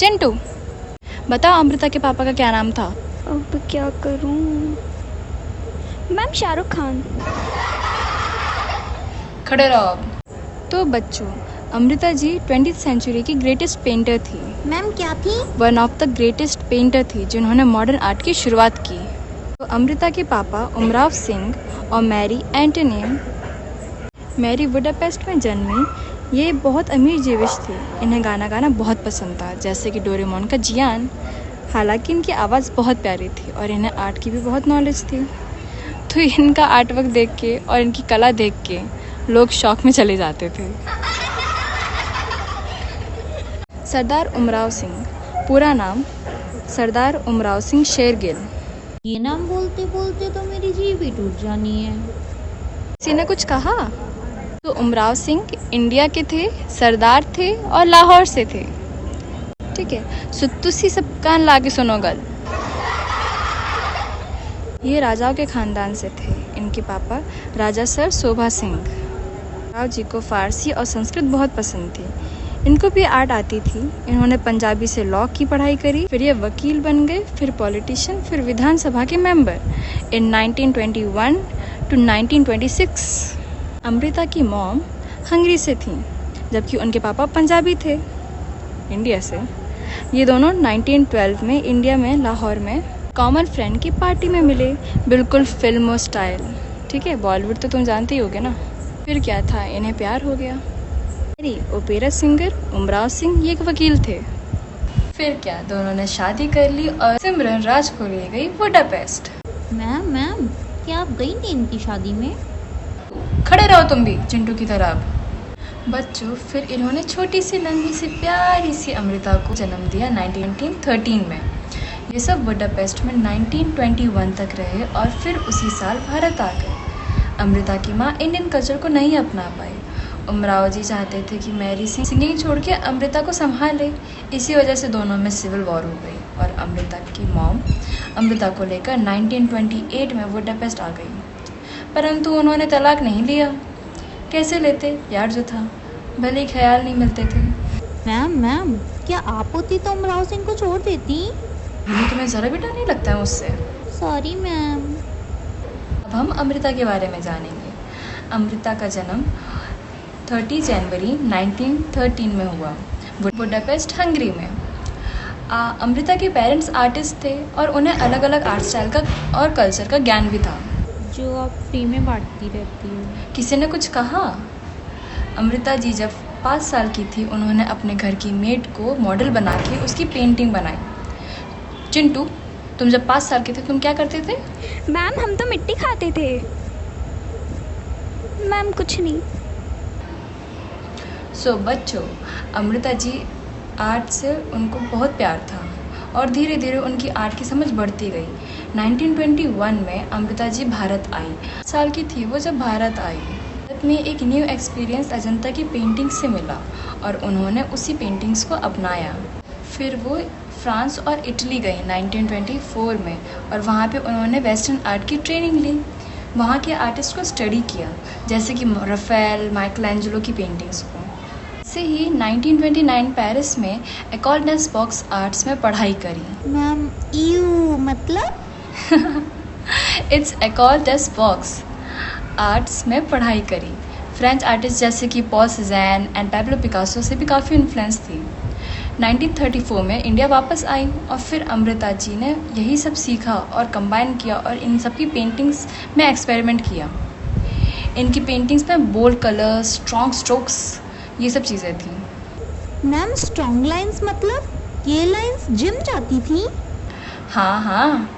चिंटू, बताओ अमृता के पापा का क्या नाम था? अब क्या करूं? मैम शाहरुख खान। खड़े रहो अब। तो बच्चों, अमृता जी 20th सेंचुरी की ग्रेटेस्ट पेंटर थी। मैम क्या थी? One of the greatest painter थी जिन्होंने मॉडर्न आर्ट की शुरुआत की। तो अमृता के पापा उमराव सिंह और मैरी एंटोनियन। मैरी बुडापेस्ट में जन्मी। ये बहुत अमीर जेविश थी। इन्हें गाना गाना बहुत पसंद था, जैसे कि डोरेमोन का जियान। हालांकि इनकी आवाज़ बहुत प्यारी थी और इन्हें आर्ट की भी बहुत नॉलेज थी। तो इनका आर्ट वर्क देख के और इनकी कला देख के लोग शौक में चले जाते थे। सरदार उमराव सिंह, पूरा नाम सरदार उमराव सिंह शेरगिल। ये नाम बोलते बोलते तो मेरी जीभ ही टूट जानी है। किसी ने कुछ कहा? तो उमराव सिंह इंडिया के थे, सरदार थे और लाहौर से थे। ठीक है, सो तुसी सब कान ला के सुनो गल। ये राजाओं के खानदान से थे। इनके पापा राजा सर शोभा सिंह। राव जी को फारसी और संस्कृत बहुत पसंद थी। इनको भी आर्ट आती थी। इन्होंने पंजाबी से लॉ की पढ़ाई करी, फिर ये वकील बन गए, फिर पॉलिटिशियन, फिर विधानसभा के मेंबर इन 1921 टू 1926। अमृता की मॉम हंगरी से थी, जबकि उनके पापा पंजाबी थे, इंडिया से। ये दोनों 1912 में इंडिया में लाहौर में कॉमन फ्रेंड की पार्टी में मिले, बिल्कुल फिल्मों स्टाइल। ठीक है, बॉलीवुड तो तुम जानते ही होगे ना। फिर क्या था, इन्हें प्यार हो गया। मेरी ओपेरा सिंगर उमराव सिंह ये एक वकील थे। फिर क्या, दोनों ने शादी कर ली और सिमरन राज को ले गई बुडापेस्ट। मैम क्या आप गई थी इनकी शादी में? खड़े रहो तुम भी चिंटू की तरह। बच्चों, फिर इन्होंने छोटी सी नन्ही सी प्यारी सी अमृता को जन्म दिया 1913 में। ये सब बुडापेस्ट में 1921 तक रहे और फिर उसी साल भारत आ गए। अमृता की माँ इंडियन कल्चर को नहीं अपना पाई। उमराव जी चाहते थे कि मैरी सिंगिंग छोड़ के अमृता को संभाले। इसी वजह से दोनों में सिविल वॉर हो गई और अमृता की मॉम अमृता को लेकर 1928 में बुडापेस्ट आ गई। परंतु उन्होंने तलाक नहीं लिया। कैसे लेते, प्यार जो था, भले ही ख्याल नहीं मिलते थे। मैम क्या आप होती तो उमराव सिंह को छोड़ देती? हमें तुम्हें ज़रा भी डर नहीं लगता है मुझसे? Sorry ma'am. अब हम अमृता के बारे में जानेंगे। अमृता का जन्म 30 जनवरी 1913 में हुआ बुडापेस्ट हंगरी में। अमृता के पेरेंट्स आर्टिस्ट थे और उन्हें अलग अलग आर्ट स्टाइल का और कल्चर का ज्ञान भी था, जो आप फ्री में बांटती रहती हो। किसी ने कुछ कहा? अमृता जी जब 5 साल की थी, उन्होंने अपने घर की मेड को मॉडल बना के उसकी पेंटिंग बनाई। चिंटू, तुम जब 5 साल के थे तुम क्या करते थे? मैम हम तो मिट्टी खाते थे। मैम कुछ नहीं। सो बच्चों, अमृता जी आर्ट से उनको बहुत प्यार था और धीरे धीरे उनकी आर्ट की समझ बढ़ती गई। 1921 में अमृता जी भारत आई। साल की थी वो जब भारत आई। भारत में एक न्यू एक्सपीरियंस अजंता की पेंटिंग से मिला और उन्होंने उसी पेंटिंग्स को अपनाया। फिर वो फ्रांस और इटली गई 1924 में और वहाँ पे उन्होंने वेस्टर्न आर्ट की ट्रेनिंग ली। वहाँ के आर्टिस्ट को स्टडी किया, जैसे कि रफेल, माइकल एंजेलो की पेंटिंग्स को। से ही 1929 पेरिस में एकोल डेस बॉक्स आर्ट्स में पढ़ाई करी। मैम यू मतलब? It's Ecole des Beaux Arts में पढ़ाई करी। फ्रेंच आर्टिस्ट जैसे कि Paul Cezanne and Pablo Picasso से भी काफ़ी इन्फ्लुएंस थी। 1934 में इंडिया वापस आई और फिर अमृता जी ने यही सब सीखा और कंबाइन किया और इन सब की पेंटिंग्स में एक्सपेरिमेंट किया। इनकी पेंटिंग्स में बोल्ड कलर्स, स्ट्रॉन्ग स्ट्रोक्स, ये सब चीज़ें थी। मैम स्ट्रॉन्ग लाइंस मतलब ये लाइंस जिम जाती थी? हाँ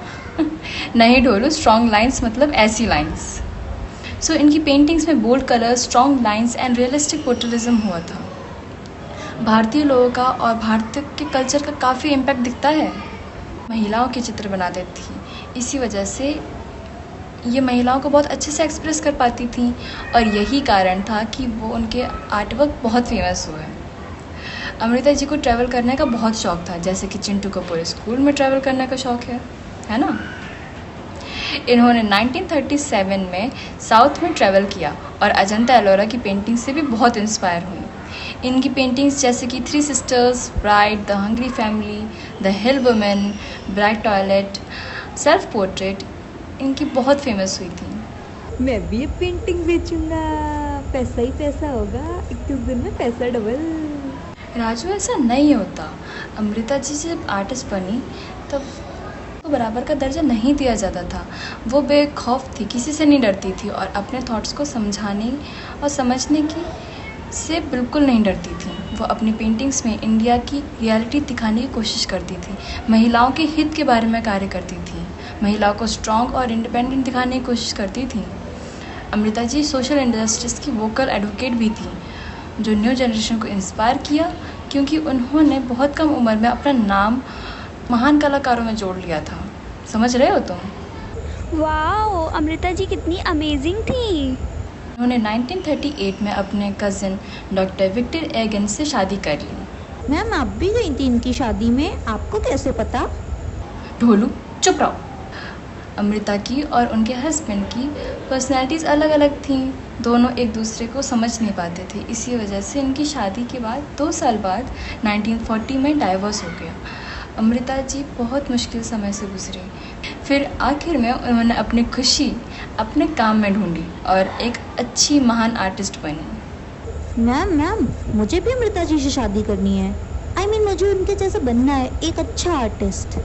नहीं ढोलू, स्ट्रॉन्ग लाइंस मतलब ऐसी लाइंस। सो इनकी पेंटिंग्स में bold colours, strong lines and realistic portrayalism हुआ था। भारतीय लोगों का और भारतीय के कल्चर का काफ़ी इम्पैक्ट दिखता है। महिलाओं के चित्र बनाती थी, इसी वजह से ये महिलाओं को बहुत अच्छे से एक्सप्रेस कर पाती थी और यही कारण था कि वो उनके आर्टवर्क बहुत फेमस हुए। अमृता जी को ट्रैवल करने का बहुत शौक था, जैसे कि चिंटू को पूरे स्कूल में ट्रैवल करने का शौक है ना। इन्होंने 1937 में साउथ में ट्रैवल किया और अजंता एलोरा की पेंटिंग से भी बहुत इंस्पायर हुई। इनकी पेंटिंग्स जैसे कि three sisters, bride, the hungry family, the hill women, bright toilet, self portrait इनकी बहुत फेमस हुई थी। मैं भी ये पेंटिंग बेचूंगा, पैसा ही पैसा होगा, 21 दिन में पैसा डबल। राजू ऐसा नहीं होता। अमृता जी जब आर्टिस्ट बनी तब तो बराबर का दर्जा नहीं दिया जाता था। वो बेखौफ थी, किसी से नहीं डरती थी और अपने थॉट्स को समझाने और समझने की से बिल्कुल नहीं डरती थी। वो अपनी पेंटिंग्स में इंडिया की रियलिटी दिखाने की कोशिश करती थी, महिलाओं के हित के बारे में कार्य करती थी, महिलाओं को स्ट्रॉन्ग और इंडिपेंडेंट दिखाने की कोशिश करती थी। अमृता जी सोशल इंडस्ट्रीज की वोकल एडवोकेट भी थी, जो न्यू जनरेशन को इंस्पायर किया, क्योंकि उन्होंने बहुत कम उम्र में अपना नाम महान कलाकारों में जोड़ लिया था। समझ रहे हो तुम? वाओ, अमृता जी कितनी अमेजिंग थी। उन्होंने 1938 में अपने कज़न डॉक्टर विक्टर एगन से शादी कर ली। मैम आप भी गई थी इनकी शादी में, आपको कैसे पता? ढोलू चुप रहो। अमृता की और उनके हस्बैंड की पर्सनैलिटीज़ अलग अलग थीं, दोनों एक दूसरे को समझ नहीं पाते थे। इसी वजह से इनकी शादी के बाद 2 साल बाद 1940 में डाइवोर्स हो गया। अमृता जी बहुत मुश्किल समय से गुजरी, फिर आखिर में उन्होंने अपनी खुशी अपने काम में ढूंढी और एक अच्छी महान आर्टिस्ट बनी। मैम मुझे भी अमृता जी से शादी करनी है। मुझे उनके जैसा बनना है, एक अच्छा आर्टिस्ट।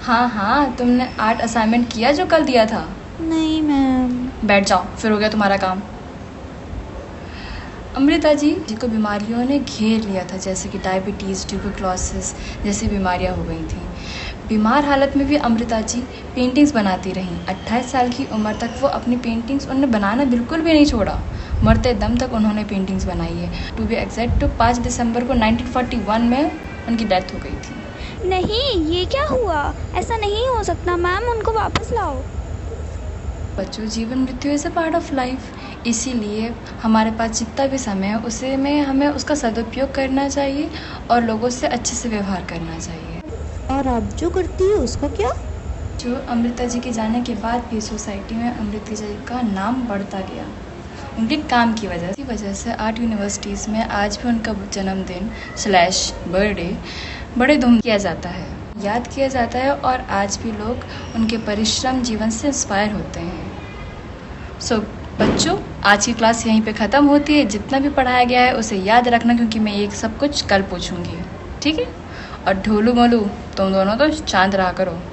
हाँ, तुमने आर्ट असाइनमेंट किया जो कल दिया था? नहीं मैम। बैठ जाओ, फिर हो गया तुम्हारा काम। अमृता जी को बीमारियों ने घेर लिया था, जैसे कि डायबिटीज़, ट्यूबरक्लोसिस जैसी बीमारियां हो गई थीं। बीमार हालत में भी अमृता जी पेंटिंग्स बनाती रहीं। 28 साल की उम्र तक वो अपनी पेंटिंग्स उन्होंने बनाना बिल्कुल भी नहीं छोड़ा। मरते दम तक उन्होंने पेंटिंग्स बनाई है। टू बी एग्जैक्ट तो 5 दिसंबर को 1941 में उनकी डेथ हो गई थी। नहीं, ये क्या हुआ? ऐसा नहीं हो सकता मैम, उनको वापस लाओ। बच्चों, जीवन मृत्यु is a part of life, इसीलिए हमारे पास जितना भी समय है उसे में हमें उसका सदुपयोग करना चाहिए और लोगों से अच्छे से व्यवहार करना चाहिए। और आप जो करती है उसका क्या? जो अमृता जी के जाने के बाद भी सोसाइटी में अमृता जी का नाम बढ़ता गया, उनके काम की वजह। इसी वजह से आर्ट यूनिवर्सिटीज़ में आज भी उनका जन्मदिन / बर्थडे बड़े धूम किया जाता है, याद किया जाता है और आज भी लोग उनके परिश्रम जीवन से इंस्पायर होते हैं। सो बच्चों, आज की क्लास यहीं पे ख़त्म होती है। जितना भी पढ़ाया गया है उसे याद रखना, क्योंकि मैं ये सब कुछ कल पूछूंगी, ठीक है? और ढोलू मोलू तुम दोनों तो चांद रहा करो।